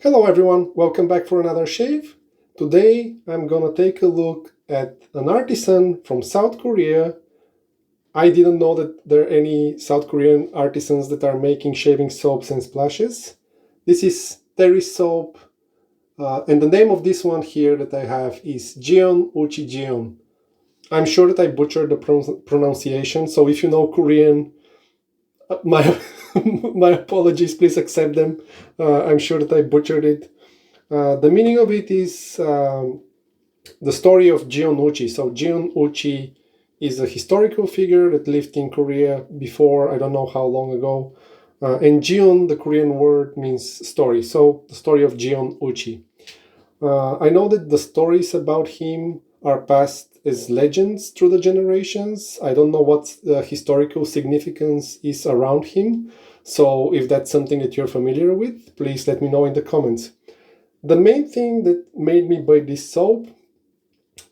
Hello everyone, welcome back for another shave. Today I'm gonna take a look at an artisan from South Korea. I didn't know that there are any South Korean artisans that are making shaving soaps and splashes. This is Terry Soap, and the name of this one here that I have is JEON UCHI JEON. I'm sure that I butchered the pronunciation, so if you know Korean, my my apologies, please accept them. I'm sure that I butchered it. The meaning of it is the story of JEON UCHI. So JEON UCHI is a historical figure that lived in Korea before, I don't know how long ago. And JEON, the Korean word, means story. So the story of JEON UCHI. I know that the stories about him are passed as legends through the generations. I don't know what the historical significance is around him. So if that's something that you're familiar with, please let me know in the comments. The main thing that made me buy this soap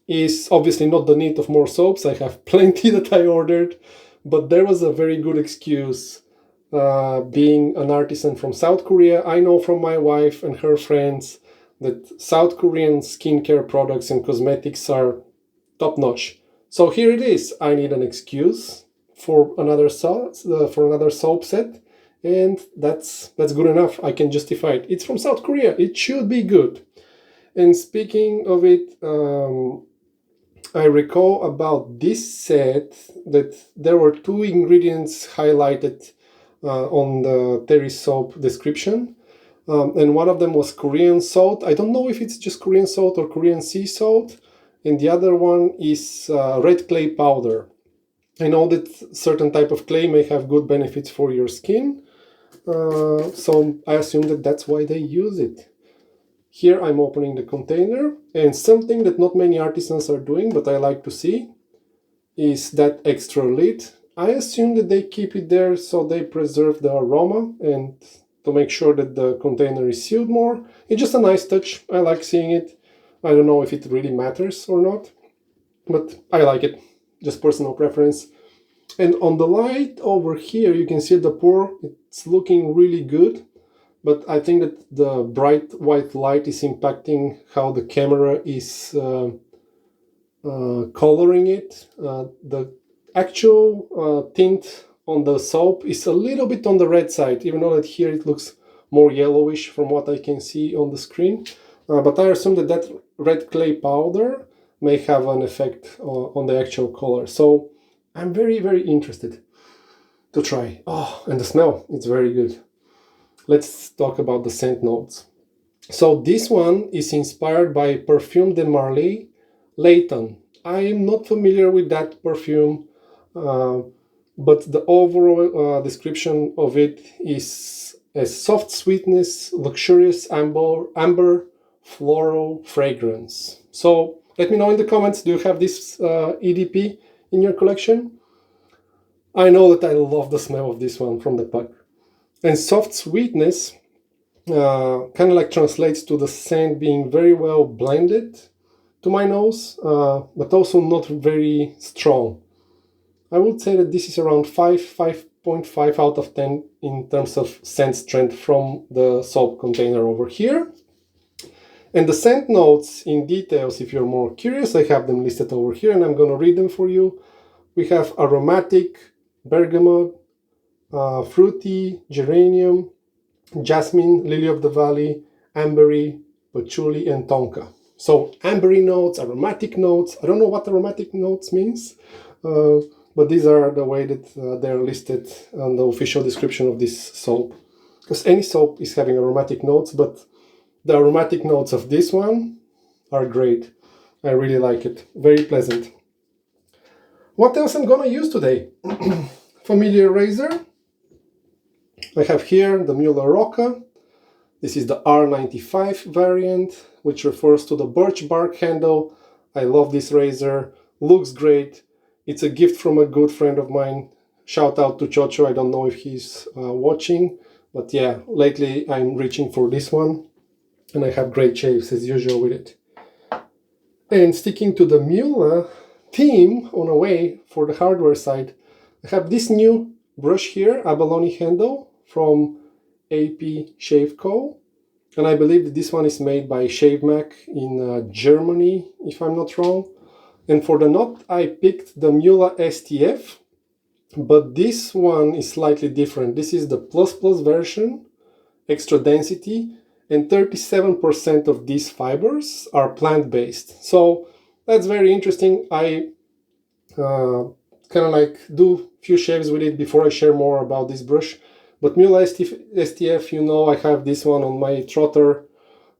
is obviously not the need of more soaps. I have plenty that I ordered, but there was a very good excuse. Being an artisan from South Korea, I know from my wife and her friends that South Korean skincare products and cosmetics are top-notch. So here it is. I need an excuse for another soap set, and that's good enough. I can justify it. It's from South Korea. It should be good. And speaking of it, I recall about this set that there were two ingredients highlighted on the Terry soap description. And one of them was Korean salt. I don't know if it's just Korean salt or Korean sea salt. And the other one is red clay powder. I know that certain type of clay may have good benefits for your skin. So I assume that that's why they use it. Here I'm opening the container, and something that not many artisans are doing, but I like to see, is that extra lid. I assume that they keep it there so they preserve the aroma and to make sure that the container is sealed more. It's just a nice touch. I like seeing it. I don't know if it really matters or not, but I like it. Just personal preference. And on the light over here, you can see the pour. It's looking really good, but I think that the bright white light is impacting how the camera is coloring it. The actual tint on the soap is a little bit on the red side, even though that here it looks more yellowish from what I can see on the screen. But I assume that that red clay powder may have an effect on the actual color. So I'm very, very interested to try. Oh, and the smell, it's very good. Let's talk about the scent notes. So this one is inspired by Perfume de Marly Layton. I am not familiar with that perfume, but the overall description of it is a soft sweetness, luxurious amber floral fragrance. So let me know in the comments, do you have this EDP in your collection? I know that I love the smell of this one from the pack. And soft sweetness kind of like translates to the scent being very well blended to my nose, but also not very strong. I would say that this is around 5.5 out of 10 in terms of scent strength from the soap container over here. And the scent notes in details, if you're more curious, I have them listed over here and I'm going to read them for you. We have aromatic, bergamot, fruity, geranium, jasmine, lily of the valley, ambery, patchouli, and tonka. So ambery notes, aromatic notes. I don't know what aromatic notes means, but these are the way that they're listed on the official description of this soap. Because any soap is having aromatic notes, but the aromatic notes of this one are great. I really like it. Very pleasant. What else I'm gonna use today? Familiar razor. I have here the Muhle Rocca. This is the R95 variant, which refers to the birch bark handle. I love this razor. Looks great. It's a gift from a good friend of mine. Shout out to Chocho. I don't know if he's watching, but yeah, lately I'm reaching for this one. And I have great shaves as usual with it. And sticking to the Muhle theme on a way for the hardware side, I have this new brush here, abalone handle from AP Shave Co. And I believe that this one is made by ShaveMac in Germany, if I'm not wrong. And for the knot, I picked the Muhle STF, but this one is slightly different. This is the plus version, extra density, and 37% of these fibers are plant-based. So that's very interesting. I kind of like do few shaves with it before I share more about this brush. But Muhle STF, you know, I have this one on my Trotter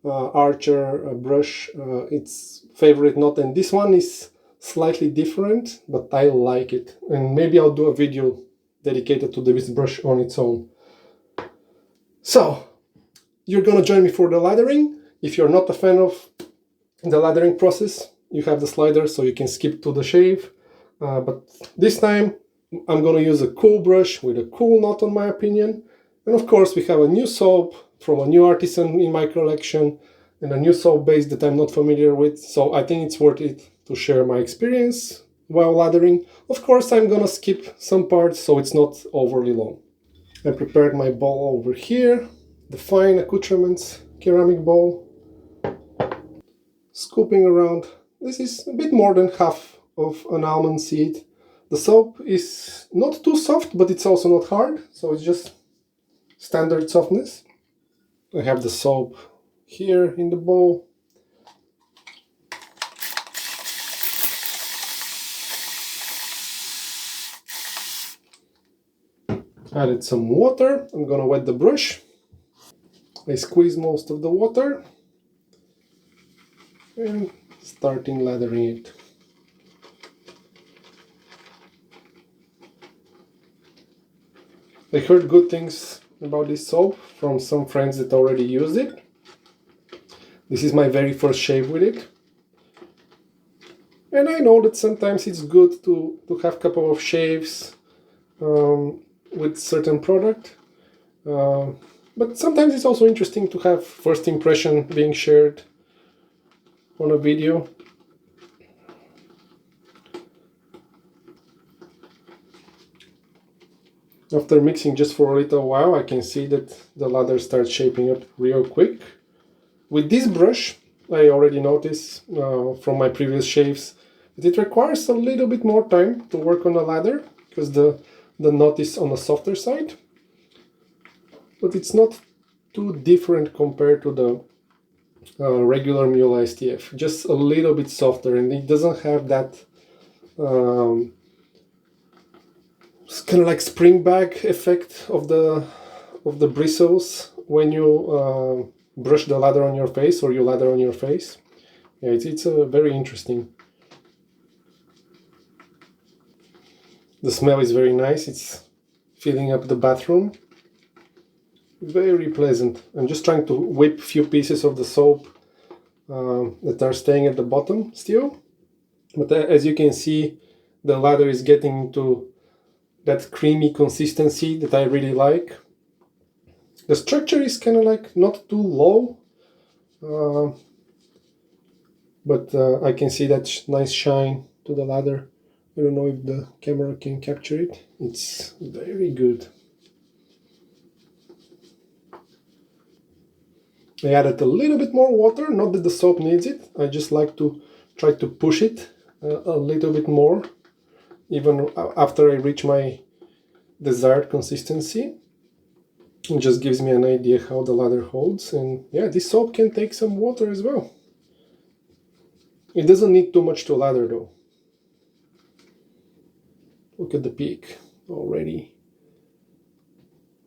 Archer brush. It's favorite knot, and this one is slightly different, but I like it. And maybe I'll do a video dedicated to this brush on its own. So you're gonna join me for the lathering. If you're not a fan of the lathering process, you have the slider, so you can skip to the shave. But this time I'm gonna use a cool brush with a cool knot, on my opinion. And of course we have a new soap from a new artisan in my collection, and a new soap base that I'm not familiar with. So I think it's worth it to share my experience while lathering. Of course I'm gonna skip some parts so it's not overly long. I prepared my bowl over here, the fine accoutrements ceramic bowl. Scooping around, this is a bit more than half of an almond seed. The soap is not too soft, but it's also not hard, so it's just standard softness. I have the soap here in the bowl. Added some water. I'm gonna wet the brush. I squeeze most of the water and starting lathering it. I heard good things about this soap from some friends that already used it. This is my very first shave with it. And I know that sometimes it's good to have a couple of shaves with certain product. But sometimes it's also interesting to have first impression being shared on a video. After mixing just for a little while, I can see that the lather starts shaping up real quick. With this brush, I already noticed from my previous shaves that it requires a little bit more time to work on the lather, because the knot is on the softer side. But it's not too different compared to the regular Muhle STF, just a little bit softer, and it doesn't have that it's kind of like spring back effect of the bristles when you brush the lather on your face, or you lather on your face. Yeah, it's very interesting. The smell is very nice. It's filling up the bathroom. Very pleasant. I'm just trying to whip a few pieces of the soap that are staying at the bottom still. But as you can see, the lather is getting into that creamy consistency that I really like. The structure is kind of like not too low, but I can see that nice shine to the lather. I don't know if the camera can capture it. It's very good. I added a little bit more water, not that the soap needs it. I just like to try to push it a little bit more, even after I reach my desired consistency. It just gives me an idea how the lather holds. And yeah, this soap can take some water as well. It doesn't need too much to lather though. Look at the peak already.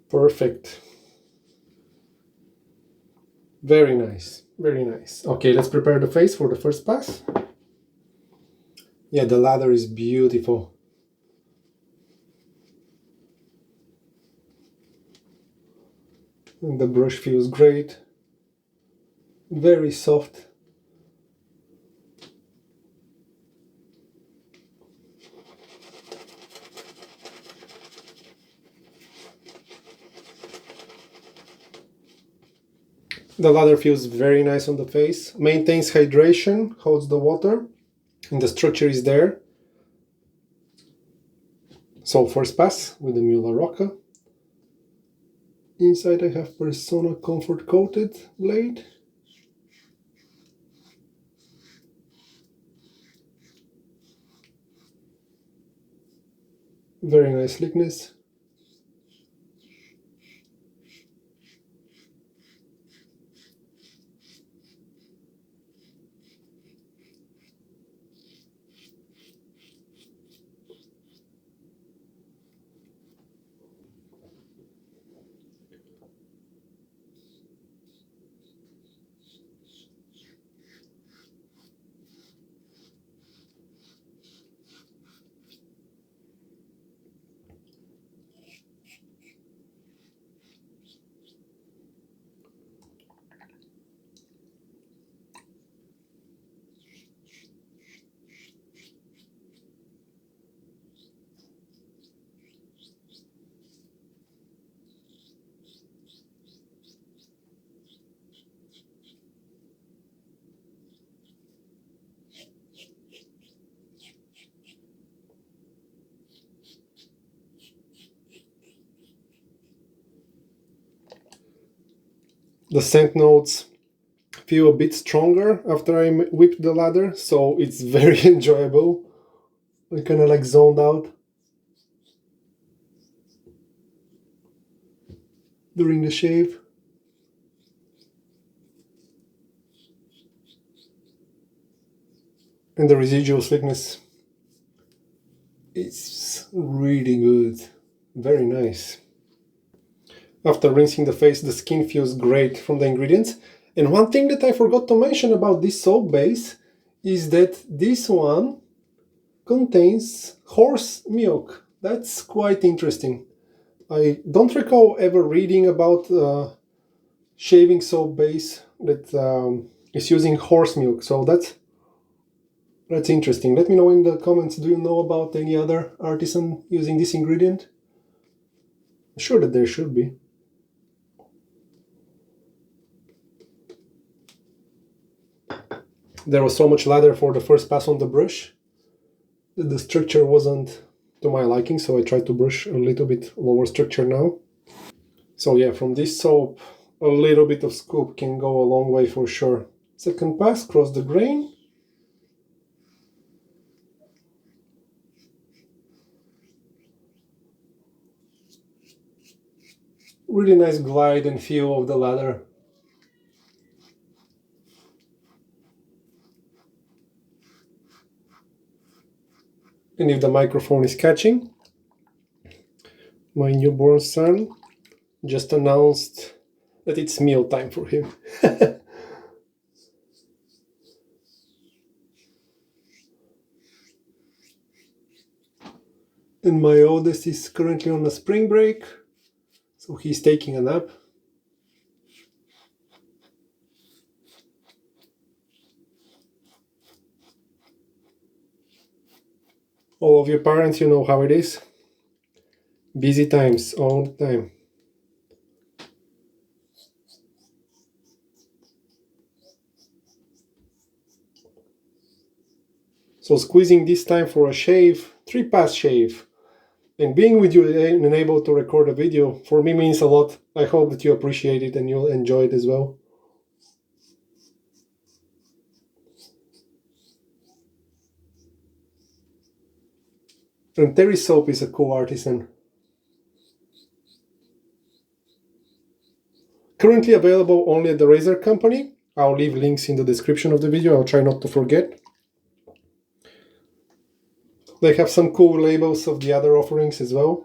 Perfect. Very nice, very nice. Okay, let's prepare the face for the first pass. Yeah, the lather is beautiful. And the brush feels great. Very soft. The lather feels very nice on the face. Maintains hydration, holds the water, and the structure is there. So first pass with the Muhle Rocca. Inside I have Persona Comfort Coated blade. Very nice slickness. The scent notes feel a bit stronger after I whipped the lather, so it's very enjoyable. I kind of like zoned out during the shave. And the residual slickness is really good. Very nice. After rinsing the face, the skin feels great from the ingredients. And one thing that I forgot to mention about this soap base is that this one contains horse milk. That's quite interesting. I don't recall ever reading about shaving soap base that is using horse milk, so that's interesting. Let me know in the comments, do you know about any other artisan using this ingredient? I'm sure that there should be. There was so much lather for the first pass on the brush that the structure wasn't to my liking, so I tried to brush a little bit lower structure now. So yeah, from this soap, a little bit of scoop can go a long way for sure. Second pass, cross the grain. Really nice glide and feel of the lather. And if the microphone is catching, my newborn son just announced that it's meal time for him. And my oldest is currently on a spring break, so he's taking a nap. All of you parents, you know how it is. Busy times all the time. So squeezing this time for a shave, 3-pass shave, and being with you and able to record a video, for me means a lot. I hope that you appreciate it and you'll enjoy it as well. And Terry Soap is a cool artisan. Currently available only at the Razor Company. I'll leave links in the description of the video. I'll try not to forget. They have some cool labels of the other offerings as well.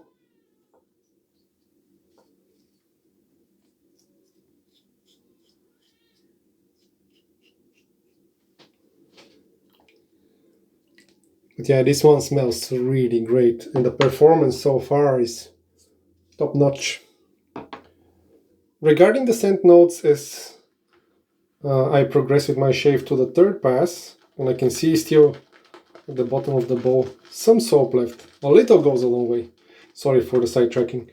But yeah, this one smells really great, and the performance so far is top notch. Regarding the scent notes, as I progress with my shave to the third pass, and I can see still at the bottom of the bowl some soap left. A little goes a long way. Sorry for the sidetracking.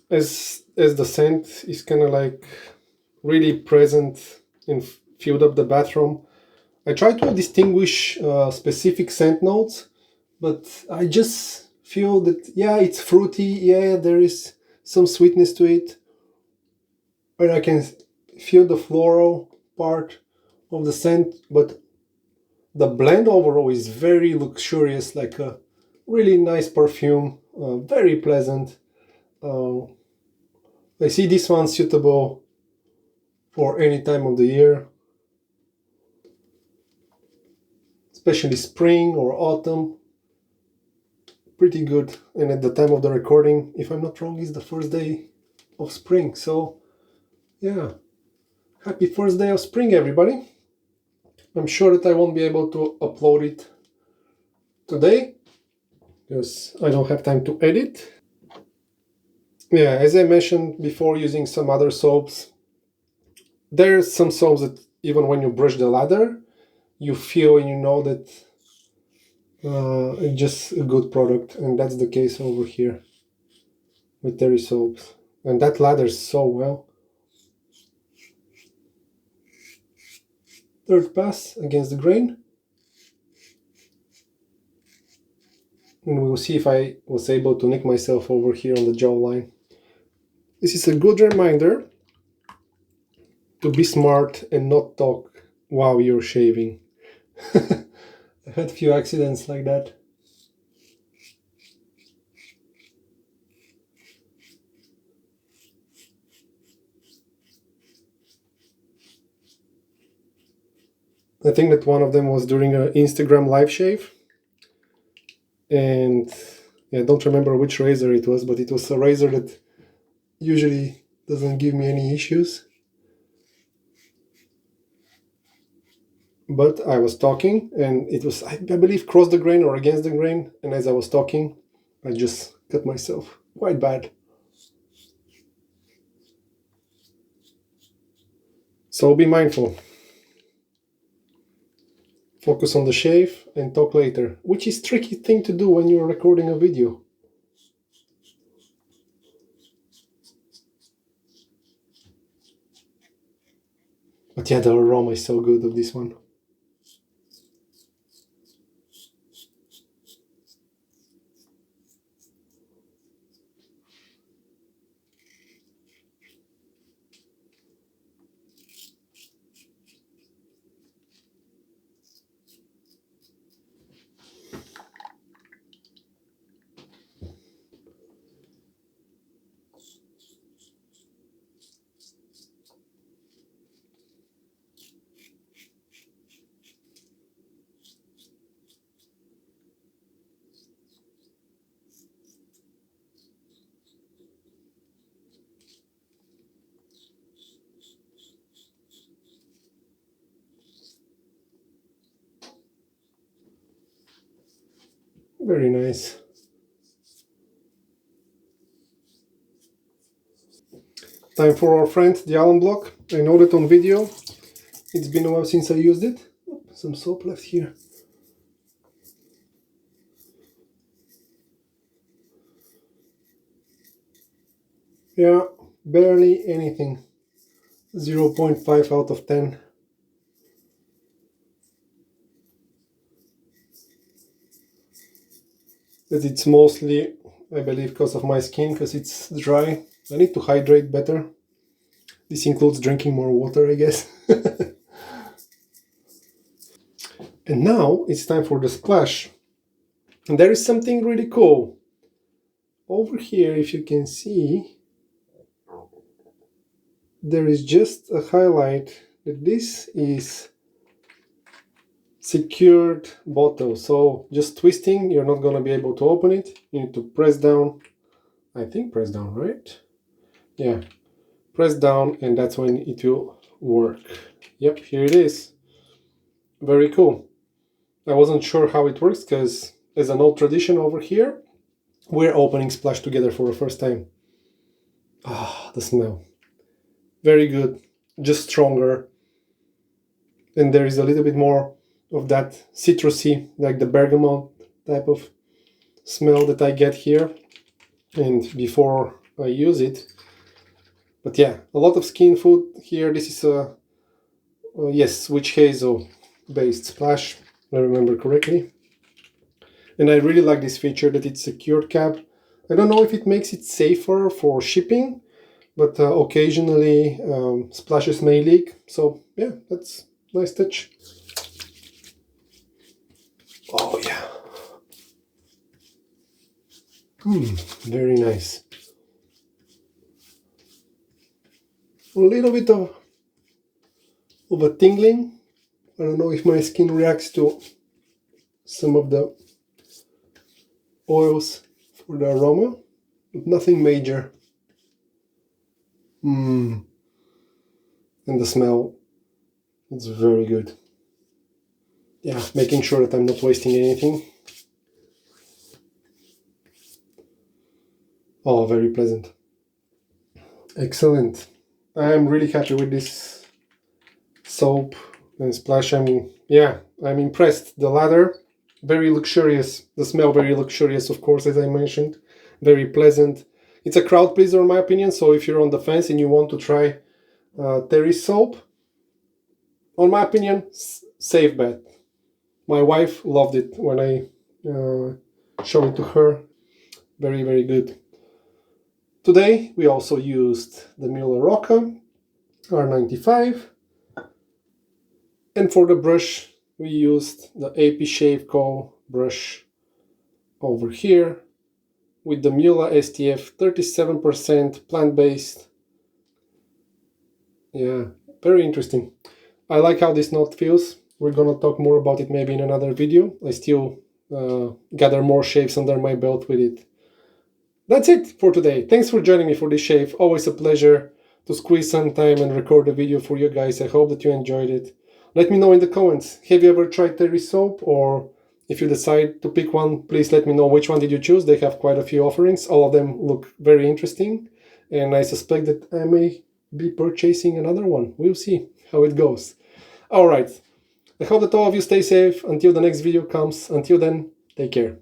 As the scent is kind of like really present and filled up the bathroom, I try to distinguish specific scent notes, but I just feel that, yeah, it's fruity, yeah, there is some sweetness to it, and I can feel the floral part of the scent, but the blend overall is very luxurious, like a really nice perfume, very pleasant. I see this one suitable for any time of the year, especially spring or autumn. Pretty good. And at the time of the recording, if I'm not wrong, it's the first day of spring. So yeah, happy first day of spring, everybody. I'm sure that I won't be able to upload it today because I don't have time to edit. Yeah, as I mentioned before, using some other soaps, there's some soaps that even when you brush the lather, you feel and you know that it's just a good product, and that's the case over here with Terry soaps. And that lathers so well. Third pass against the grain. And we'll see if I was able to nick myself over here on the jawline. This is a good reminder to be smart and not talk while you're shaving. I've had a few accidents like that. I think that one of them was during an Instagram live shave. And I don't remember which razor it was, but it was a razor that usually doesn't give me any issues. But I was talking, and it was, I believe, cross the grain or against the grain, and as I was talking, I just cut myself quite bad. So be mindful. Focus on the shave and talk later, which is a tricky thing to do when you're recording a video. But yeah, the aroma is so good of this one. Very nice. Time for our friend, the alum block. I know that on video, it's been a while since I used it. Some soap left here. Yeah, barely anything. 0.5 out of 10. But it's mostly, I believe, because of my skin, because it's dry. I need to hydrate better. This includes drinking more water, I guess. And now it's time for the splash. And there is something really cool. Over here, if you can see, there is just a highlight that this is secured bottle. So just twisting, you're not going to be able to open it. You need to press down. I think press down, right? Yeah. Press down and that's when it will work. Yep, here it is. Very cool. I wasn't sure how it works because as an old tradition over here, we're opening splash together for the first time. Ah, the smell. Very good, just stronger. And there is a little bit more of that citrusy, like the bergamot type of smell that I get here. And before I use it. But yeah, a lot of skin food here. This is a, yes, witch hazel based splash, if I remember correctly. And I really like this feature that it's secured cap. I don't know if it makes it safer for shipping, but occasionally splashes may leak. So yeah, that's a nice touch. Oh yeah. Very nice. A little bit of a tingling. I don't know if my skin reacts to some of the oils for the aroma, but nothing major. And the smell, it's very good. Yeah, making sure that I'm not wasting anything. Oh, very pleasant. Excellent. I'm really happy with this soap and splash. I'm impressed. The lather, very luxurious. The smell, very luxurious, of course, as I mentioned. Very pleasant. It's a crowd pleaser in my opinion, so if you're on the fence and you want to try terry soap, on my opinion, safe bet. My wife loved it when I showed it to her. Very, very good. Today we also used the Muhle Rocca R95, and for the brush we used the AP Shave Co brush over here with the Muhle STF 37% plant-based. Yeah, very interesting. I like how this knot feels. We're gonna talk more about it maybe in another video. I still gather more shaves under my belt with it. That's it for today. Thanks for joining me for this shave. Always a pleasure to squeeze some time and record a video for you guys. I hope that you enjoyed it. Let me know in the comments. Have you ever tried terry soap? Or if you decide to pick one, please let me know which one did you choose. They have quite a few offerings. All of them look very interesting. And I suspect that I may be purchasing another one. We'll see how it goes. Alright. I hope that all of you stay safe until the next video comes. Until then, take care.